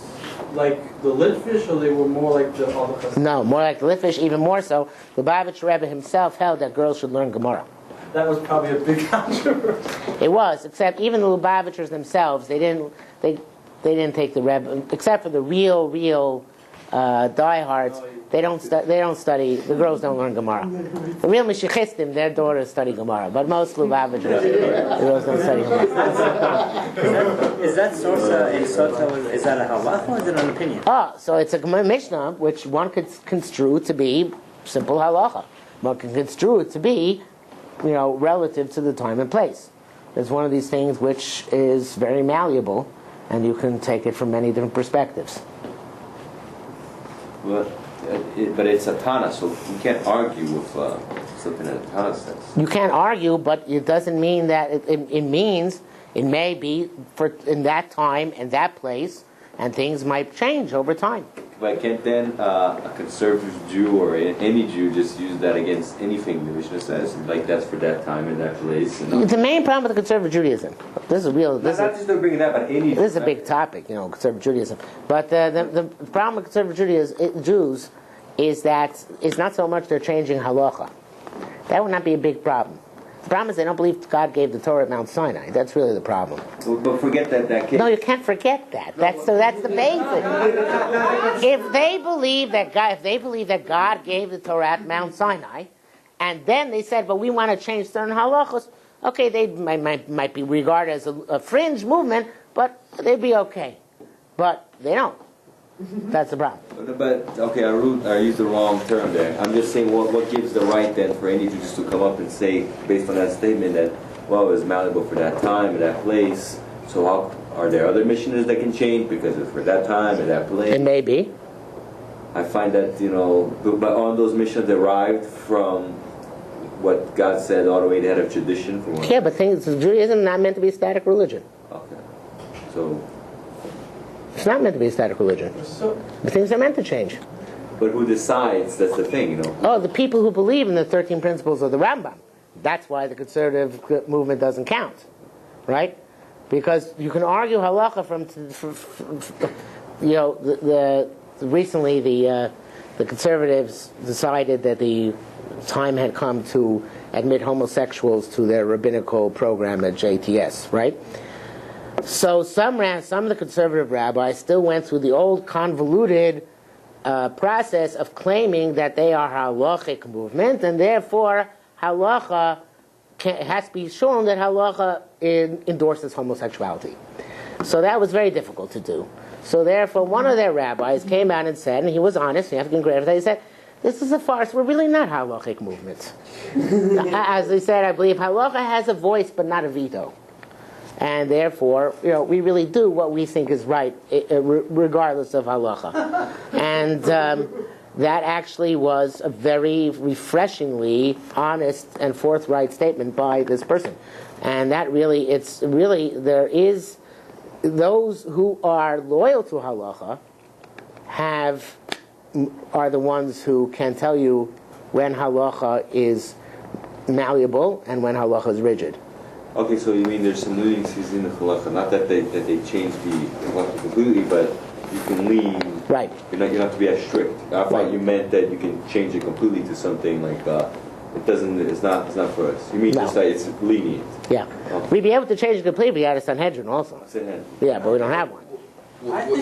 Speaker 3: like the Litvish, or they were more like the other Chassid?
Speaker 1: No, more like the Litvish, even more so. The Lubavitcher Rebbe himself held that girls should learn Gemara.
Speaker 3: That was probably a big controversy.
Speaker 1: It was, except even the Lubavitchers themselves, they didn't take the Rebbe, except for the real diehards. They don't study. The girls don't learn Gemara. The real Meshichistim, their daughters study Gemara, but most Lubavitchers, the girls don't study Gemara.
Speaker 6: Is that source in Sotah? Is that a halacha or is it an opinion?
Speaker 1: So it's a Mishnah which one could construe to be simple halacha. One can construe it to be, relative to the time and place. It's one of these things which is very malleable, and you can take it from many different perspectives.
Speaker 5: Well, but it's a Tana, so you can't argue with something that a Tana says.
Speaker 1: You can't argue, but it doesn't mean that it means it may be for in that time and that place, and things might change over time.
Speaker 5: But can't then a conservative Jew or any Jew just use that against anything the Mishnah says, like that's for that time and that place? And
Speaker 1: The main problem with conservative Judaism, this is real.
Speaker 5: not just bringing that, but any.
Speaker 1: This is a big topic, conservative Judaism. But the problem with conservative Jews is that it's not so much they're changing halacha. That would not be a big problem. The problem is they don't believe God gave the Torah at Mount Sinai. That's really the problem.
Speaker 5: But forget that case.
Speaker 1: No, you can't forget that. That's the basic. If they believe that God gave the Torah at Mount Sinai, and then they said, "But we want to change certain halachos," okay, they might be regarded as a fringe movement, but they'd be okay. But they don't. That's the problem.
Speaker 5: But okay, I used the wrong term there. I'm just saying, what gives the right then for any Jew just to come up and say, based on that statement, that it was malleable for that time and that place. So are there other missioners that can change because it's for that time and that place?
Speaker 1: It may be.
Speaker 5: I find that but on those missions derived from what God said all the way to head of tradition.
Speaker 1: Yeah, but Judaism is not meant to be a static religion.
Speaker 5: Okay, so.
Speaker 1: It's not meant to be a static religion. The things are meant to change.
Speaker 5: But who decides? That's the thing,
Speaker 1: Oh, the people who believe in the 13 principles of the Rambam. That's why the conservative movement doesn't count, right? Because you can argue halacha recently the conservatives decided that the time had come to admit homosexuals to their rabbinical program at JTS, right? So some of the conservative rabbis still went through the old convoluted process of claiming that they are halachic movement, and therefore halacha has to be shown that halacha endorses homosexuality. So that was very difficult to do. So therefore one of their rabbis came out and said, and he was honest, you have to give credit, he said, this is a farce, we're really not halachic movement. As he said, I believe halacha has a voice but not a veto. And therefore, we really do what we think is right, regardless of halacha. And that actually was a very refreshingly honest and forthright statement by this person. And that there is those who are loyal to halacha are the ones who can tell you when halacha is malleable and when halacha is rigid.
Speaker 5: Okay, so you mean there's some leniencies in the halacha, not that they change the halacha completely, but you can lean.
Speaker 1: Right.
Speaker 5: You don't have to be as strict. I thought you meant that you can change it completely to something like it doesn't. It's not for us. You mean just that it's lenient.
Speaker 1: Yeah.
Speaker 5: Okay.
Speaker 1: We'd be able to change it completely without a Sanhedrin also.
Speaker 5: Sanhedrin.
Speaker 1: Yeah, but we don't have one.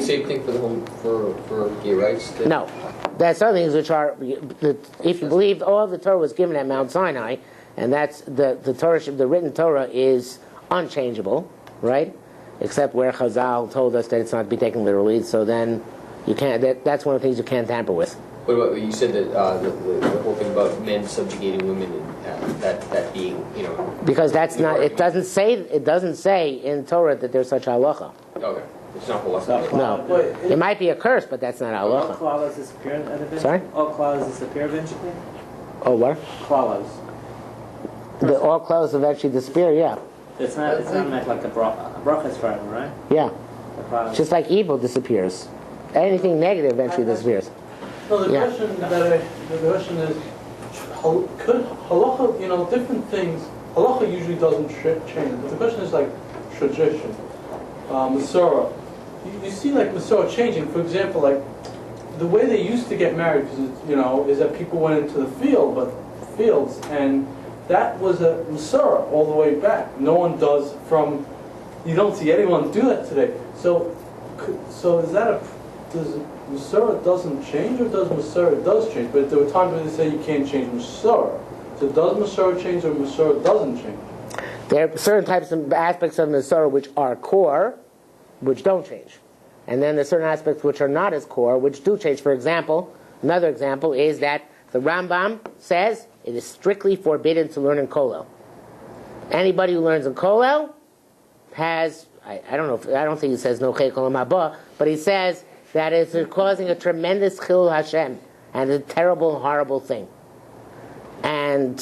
Speaker 7: Same thing for gay rights?
Speaker 1: No. There's some things which are, if you believe all of the Torah was given at Mount Sinai, and that's the Torah, the written Torah is unchangeable, right? Except where Chazal told us that it's not to be taken literally. So then you can't. That's one of the things you can't tamper with.
Speaker 7: What about you said that the whole thing about men subjugating women and that being
Speaker 1: Because that's not. It doesn't say in Torah that there's such halacha.
Speaker 7: Okay, it's not halacha.
Speaker 1: No, it might be a curse, but that's not
Speaker 6: All
Speaker 1: halacha.
Speaker 6: clauses disappear eventually?
Speaker 1: Sorry?
Speaker 6: All clauses disappear eventually?
Speaker 1: Oh, what?
Speaker 6: Clause.
Speaker 1: All clothes eventually disappear. Yeah.
Speaker 6: It's not meant like a bracha is forever, right?
Speaker 1: Yeah.
Speaker 6: The clause.
Speaker 1: Just like evil disappears. Anything negative eventually disappears.
Speaker 3: No, the
Speaker 1: Yeah.
Speaker 3: question is, could halacha, different things, halacha usually doesn't change, but the question is like tradition, Masorah. You see like Masorah changing, for example, like the way they used to get married, because is that people went into the fields, and that was a Masorah all the way back. No one does you don't see anyone do that today. So is that does Masorah doesn't change, or does Masorah does change? But there were times when they say you can't change Masorah. So does Masorah change, or Masorah doesn't change?
Speaker 1: There are certain types of aspects of Masorah which are core, which don't change. And then there's certain aspects which are not as core, which do change. For example, another example is that the Rambam says it is strictly forbidden to learn in Kollel. Anybody who learns in Kollel has, I don't think he says no chei kol haba, but he says that it's causing a tremendous chilul Hashem, and a terrible, horrible thing. And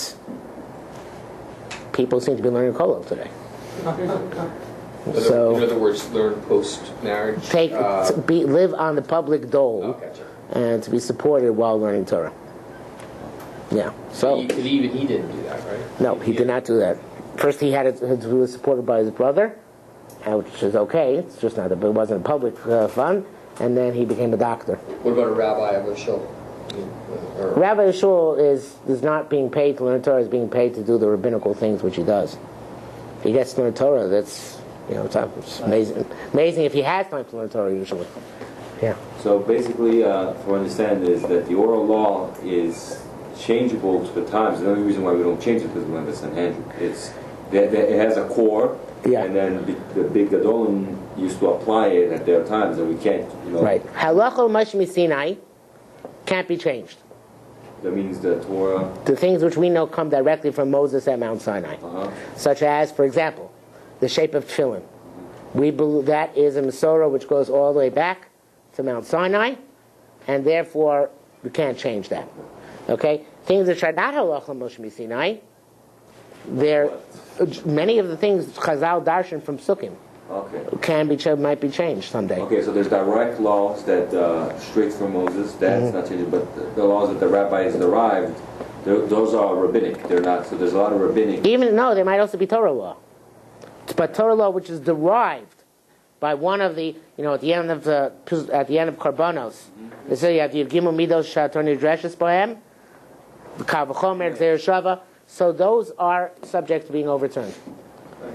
Speaker 1: people seem to be learning Kollel today. So,
Speaker 7: in other words, learn post-marriage?
Speaker 1: Live on the public dole,
Speaker 7: Oh, gotcha.
Speaker 1: and to be supported while learning Torah. Yeah. So
Speaker 7: He didn't do that, right?
Speaker 1: no, he did not do that. First, he was supported by his brother, which is okay. It's just not. It wasn't a public fund. And then he became a doctor.
Speaker 7: What about a rabbi of a shul?
Speaker 1: Rabbi of shul is not being paid to learn Torah; is being paid to do the rabbinical things which he does. If he gets to learn Torah, that's it's amazing. Amazing if he has time to learn Torah usually. Yeah.
Speaker 5: So basically, for understand is that the oral law is changeable to the times. The only reason why we don't change it is because we have a Sanhedrin. It has a core,
Speaker 1: Yeah.
Speaker 5: and then the big Gadolim used to apply it at their times, and we can't.
Speaker 1: Right. Halacha Moshe Sinai can't be changed.
Speaker 5: That means the Torah.
Speaker 1: The things which we know come directly from Moses at Mount Sinai, such as, for example, the shape of tefillin. We believe that is a Masorah which goes all the way back to Mount Sinai, and therefore we can't change that. Okay, things which are not halacha Moshe Sinai, many of the things Chazal darshan from Sukkim might be changed someday.
Speaker 5: Okay, so there's direct laws that straight from Moses. That's not changing, but the laws that the rabbis derived, those are rabbinic. They're not. So there's a lot of rabbinic.
Speaker 1: There might also be Torah law, but Torah law which is derived by one of the at the end of Karbanos. They say you have the Gimel Midos Shatoni Dreshes Bohem, the Kavachomer Gzeir Shava. So those are subject to being overturned.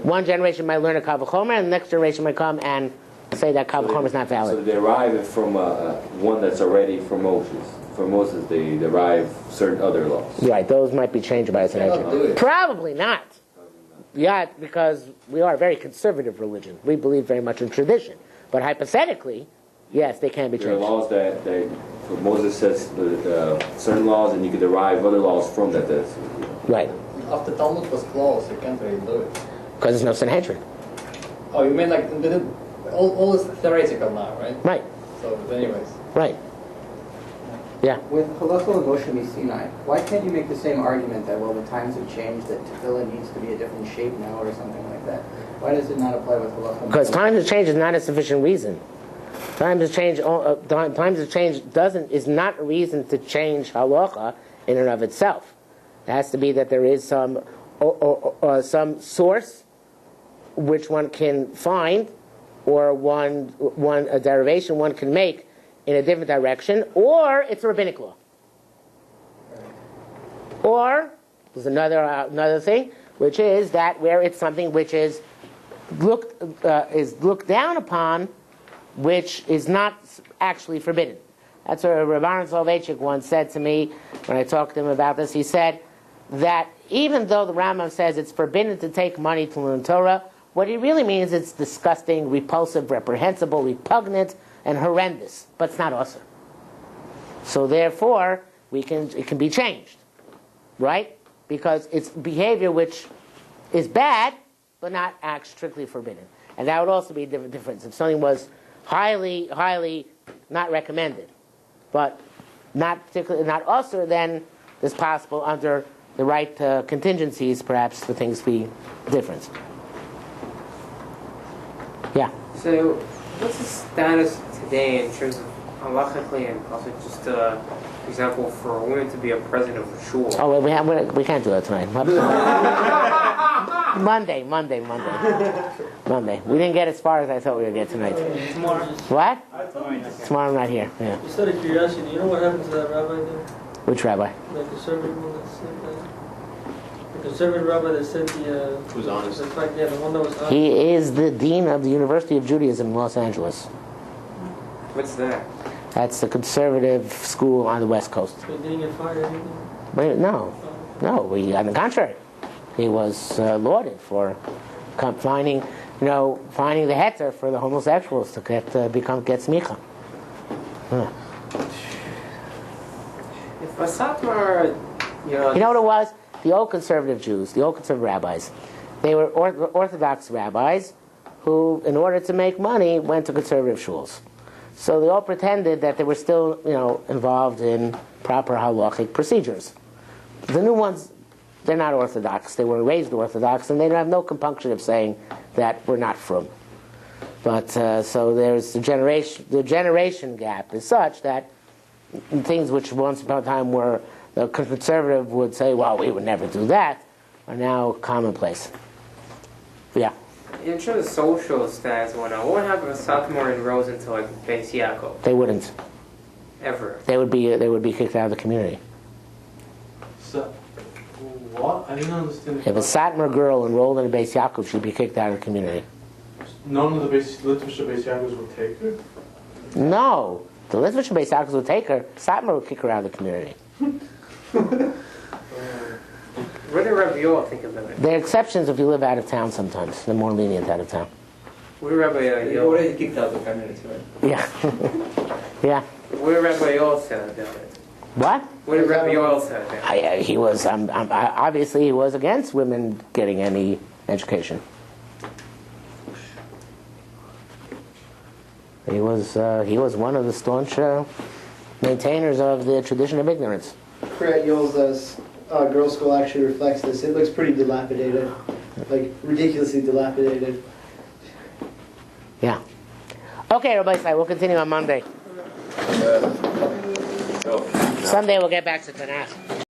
Speaker 1: One generation might learn a Kavachomer, and the next generation might come and say that Kavachomer is not valid.
Speaker 5: So they derive it from one that's already from Moses. From Moses, they derive certain other laws.
Speaker 1: Right, those might be changed by a Sanhedrin. Probably not. Yeah, because we are a very conservative religion. We believe very much in tradition. But hypothetically, yes, they can be changed.
Speaker 5: There are laws that Moses says certain laws, and you can derive other laws from that.
Speaker 1: Right.
Speaker 7: After Talmud was closed, you can't really do it.
Speaker 1: Because there's no Sanhedrin.
Speaker 7: Oh, you mean like all is theoretical now, right?
Speaker 1: Right.
Speaker 7: So, anyways.
Speaker 1: Right. Yeah.
Speaker 4: With Halacha Moshe Sinai, why can't you make the same argument that, the times have changed, that tefillah needs to be a different shape now or something like that? Why does it not apply with Halacha?
Speaker 1: Because times have changed is not a sufficient reason. Times have changed is not a reason to change halacha in and of itself. It has to be that there is some source which one can find, or a derivation one can make in a different direction, or it's a rabbinic law. Or there's another thing, which is that where it's something which is looked down upon, which is not actually forbidden. That's what Rabban Soloveitchik once said to me when I talked to him about this. He said that even though the Rambam says it's forbidden to take money to learn Torah, what he really means it's disgusting, repulsive, reprehensible, repugnant, and horrendous, but it's not awesome. So therefore, it can be changed, right? Because it's behavior which is bad, but not strictly forbidden. And that would also be a difference. If something was highly, highly not recommended, but not particularly not also, then it's possible under the right contingencies, perhaps, for things to be different. Yeah.
Speaker 8: So, what's the status today in terms of halachically and also just for example, for a woman to be a president of a shul.
Speaker 1: Oh, wait, we can't do that tonight. Monday. We didn't get as far as I thought we would get tonight.
Speaker 8: Tomorrow.
Speaker 1: What? Tomorrow I'm not here. Yeah.
Speaker 9: Just out of curiosity, you know what happened to that rabbi there?
Speaker 1: Which rabbi?
Speaker 9: The conservative one that said that? The conservative rabbi that said the...
Speaker 7: Who's honest?
Speaker 9: the fact, yeah, the one that was honest.
Speaker 1: He is the dean of the University of Judaism in Los Angeles.
Speaker 8: What's that?
Speaker 1: That's the conservative school on the West Coast.
Speaker 9: He didn't get fired or anything?
Speaker 1: Wait, no. On the contrary. He was lauded for finding the heter for the homosexuals to get smicha. Huh.
Speaker 8: If a satmar,
Speaker 1: You know what it was? The old conservative Jews, the old conservative rabbis, they were Orthodox rabbis who, in order to make money, went to conservative shuls. So they all pretended that they were still, involved in proper halachic procedures. The new ones, they're not Orthodox. They were raised Orthodox, and they have no compunction of saying that we're not frum. But so there's the generation gap is such that things which once upon a time were the conservative would say, well, we would never do that, are now commonplace. Yeah.
Speaker 8: in terms of social status, what would happen if a sophomore enrolls into like Beis Yaakov?
Speaker 1: They wouldn't.
Speaker 8: Ever.
Speaker 1: They would be kicked out of the community.
Speaker 3: So, what? I didn't understand.
Speaker 1: If a Satmar girl enrolled in a Beis Yaakov, she'd be kicked out of the community.
Speaker 3: None of the Litvish Beis Yaakovs would take her?
Speaker 1: No. The Litvish Beis Yaakovs would take her. Satmar would kick her out of the community.
Speaker 8: What did Rabbi Yoel think about it?
Speaker 1: There are exceptions if you live out of town sometimes. They're more lenient out of town.
Speaker 8: What did Rabbi
Speaker 4: You
Speaker 8: Yoel?
Speaker 4: already kicked out the community, right?
Speaker 1: Yeah. Yeah.
Speaker 8: What did Rabbi Yoel say about it?
Speaker 1: What?
Speaker 8: What did Rabbi Yoel say about it?
Speaker 1: He was obviously he was against women getting any education. He was one of the staunch maintainers of the tradition of ignorance.
Speaker 2: Fred Yoel's girls' school actually reflects this. It looks pretty dilapidated, like ridiculously dilapidated.
Speaker 1: Yeah. Okay, Rabbi Sai, we'll continue on Monday. Sunday we'll get back to Tanakh.